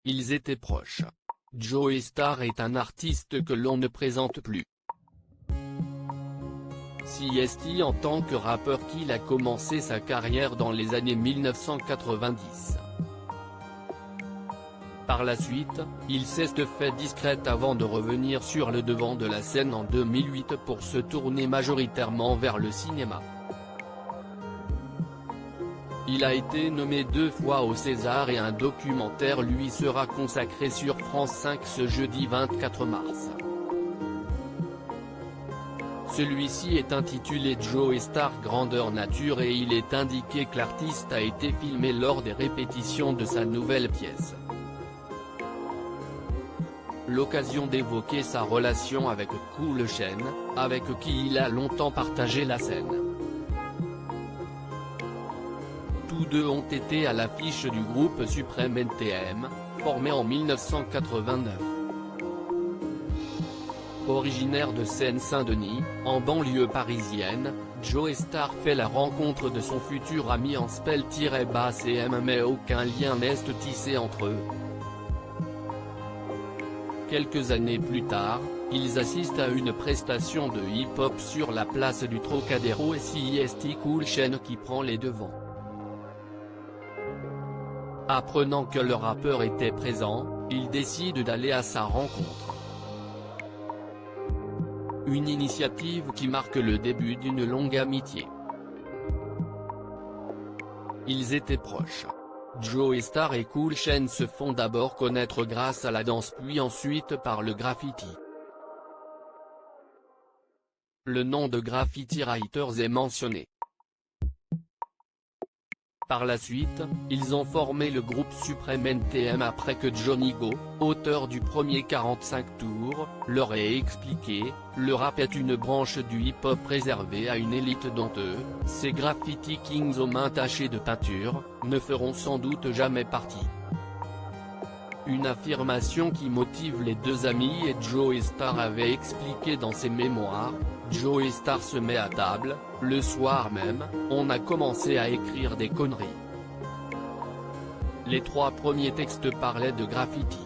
ils étaient proches. Joey Starr est un artiste que l'on ne présente plus. CST en tant que rappeur qu'il a commencé sa carrière dans les années 1990. Par la suite, il s'est fait discrète avant de revenir sur le devant de la scène en 2008 pour se tourner majoritairement vers le cinéma. Il a été nommé 2 fois au César et un documentaire lui sera consacré sur France 5 ce jeudi 24 mars. Celui-ci est intitulé Joey Starr Grandeur Nature et il est indiqué que l'artiste a été filmé lors des répétitions de sa nouvelle pièce. L'occasion d'évoquer sa relation avec Cool Chain, avec qui il a longtemps partagé la scène. Tous deux ont été à l'affiche du groupe Supreme NTM, formé en 1989. Originaire de Seine-Saint-Denis, en banlieue parisienne, Joey Starr fait la rencontre de son futur ami en spell-CM mais aucun lien n'est tissé entre eux. Quelques années plus tard, ils assistent à une prestation de hip-hop sur la place du Trocadéro et CST Cool Chain qui prend les devants. Apprenant que le rappeur était présent, il décide d'aller à sa rencontre. Une initiative qui marque le début d'une longue amitié. Ils étaient proches. Joey Starr et Cool Chain se font d'abord connaître grâce à la danse puis ensuite par le graffiti. Le nom de Graffiti Writers est mentionné. Par la suite, ils ont formé le groupe Supreme NTM après que Johnny Go, auteur du premier 45 tours, leur ait expliqué, le rap est une branche du hip-hop réservée à une élite dont eux, ces graffiti kings aux mains tachées de peinture, ne feront sans doute jamais partie. Une affirmation qui motive les deux amis et Joey Starr avait expliqué dans ses mémoires. Joey Starr se met à table, le soir même, on a commencé à écrire des conneries. Les 3 premiers textes parlaient de graffiti.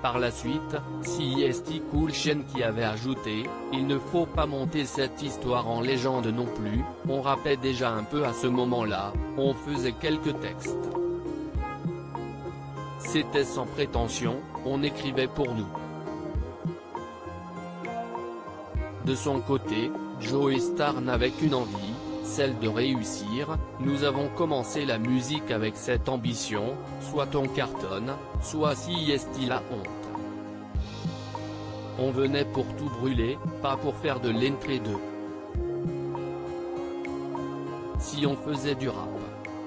Par la suite, CST Cool Chain qui avait ajouté, il ne faut pas monter cette histoire en légende non plus, on rappait déjà un peu à ce moment-là, on faisait quelques textes. C'était sans prétention, on écrivait pour nous. De son côté, Joey Starr n'avait qu'une envie, celle de réussir. Nous avons commencé la musique avec cette ambition, soit on cartonne, soit CST la honte. On venait pour tout brûler, pas pour faire de l'entrée deux. Si on faisait du rap,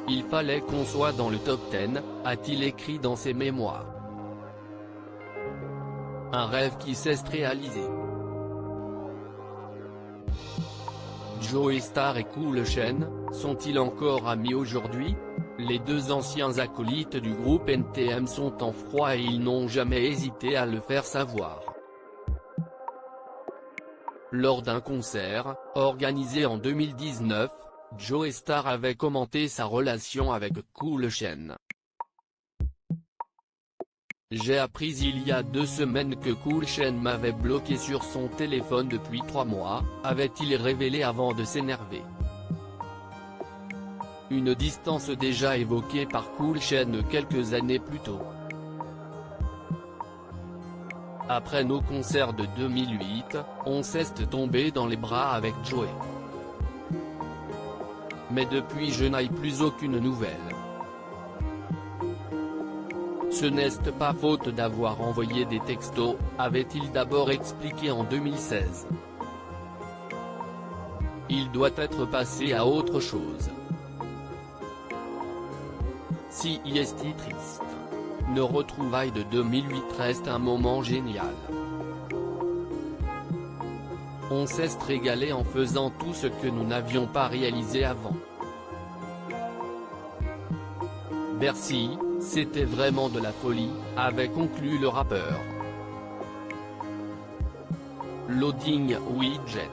il fallait qu'on soit dans le top 10, a-t-il écrit dans ses mémoires. Un rêve qui s'est réalisé. Joey Starr et Cool Chain, sont-ils encore amis aujourd'hui? Les deux anciens acolytes du groupe NTM sont en froid et ils n'ont jamais hésité à le faire savoir. Lors d'un concert, organisé en 2019, Joey Starr avait commenté sa relation avec Cool Chain. J'ai appris il y a 2 semaines que Cool Chain m'avait bloqué sur son téléphone depuis 3 mois, avait-il révélé avant de s'énerver. Une distance déjà évoquée par Cool Chain quelques années plus tôt. Après nos concerts de 2008, on s'est tombé dans les bras avec Joey. Mais depuis je n'ai plus aucune nouvelle. Ce n'est pas faute d'avoir envoyé des textos, avait-il d'abord expliqué en 2016. Il doit être passé à autre chose. CST triste. Nos retrouvailles de 2008 restent un moment génial. On s'est régalé en faisant tout ce que nous n'avions pas réalisé avant. Bercy, c'était vraiment de la folie, avait conclu le rappeur. Loading Widget.